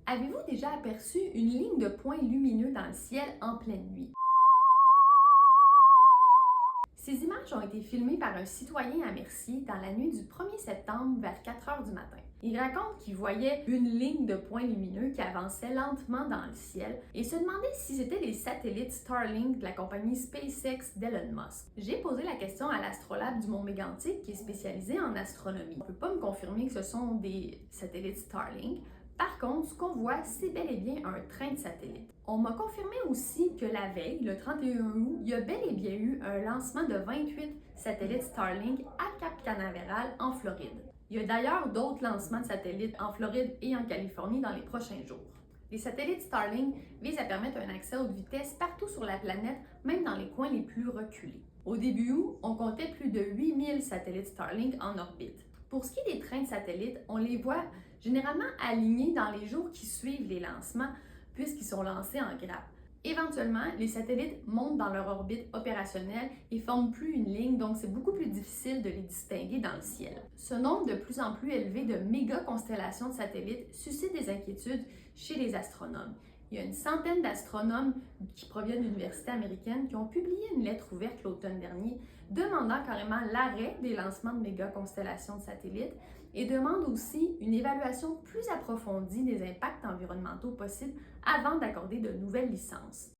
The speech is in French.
Avez-vous déjà aperçu une ligne de points lumineux dans le ciel en pleine nuit? Ces images ont été filmées par un citoyen à Mercier dans la nuit du 1er septembre vers 4 heures du matin. Il raconte qu'il voyait une ligne de points lumineux qui avançait lentement dans le ciel et se demandait si c'était les satellites Starlink de la compagnie SpaceX d'Elon Musk. J'ai posé la question à l'astrolabe du Mont Mégantic qui est spécialisé en astronomie. On ne peut pas me confirmer que ce sont des satellites Starlink. Par contre, ce qu'on voit, c'est bel et bien un train de satellites. On m'a confirmé aussi que la veille, le 31 août, il y a bel et bien eu un lancement de 28 satellites Starlink à Cap Canaveral en Floride. Il y a d'ailleurs d'autres lancements de satellites en Floride et en Californie dans les prochains jours. Les satellites Starlink visent à permettre un accès haute vitesse partout sur la planète, même dans les coins les plus reculés. Au début août, on comptait plus de 8000 satellites Starlink en orbite. Pour ce qui est des trains de satellites, on les voit généralement alignés dans les jours qui suivent les lancements, puisqu'ils sont lancés en grappe. Éventuellement, les satellites montent dans leur orbite opérationnelle et forment plus une ligne, donc c'est beaucoup plus difficile de les distinguer dans le ciel. Ce nombre de plus en plus élevé de méga-constellations de satellites suscite des inquiétudes chez les astronomes. Il y a une centaine d'astronomes qui proviennent d'universités américaines qui ont publié une lettre ouverte l'automne dernier demandant carrément l'arrêt des lancements de méga-constellations de satellites et demandent aussi une évaluation plus approfondie des impacts environnementaux possibles avant d'accorder de nouvelles licences.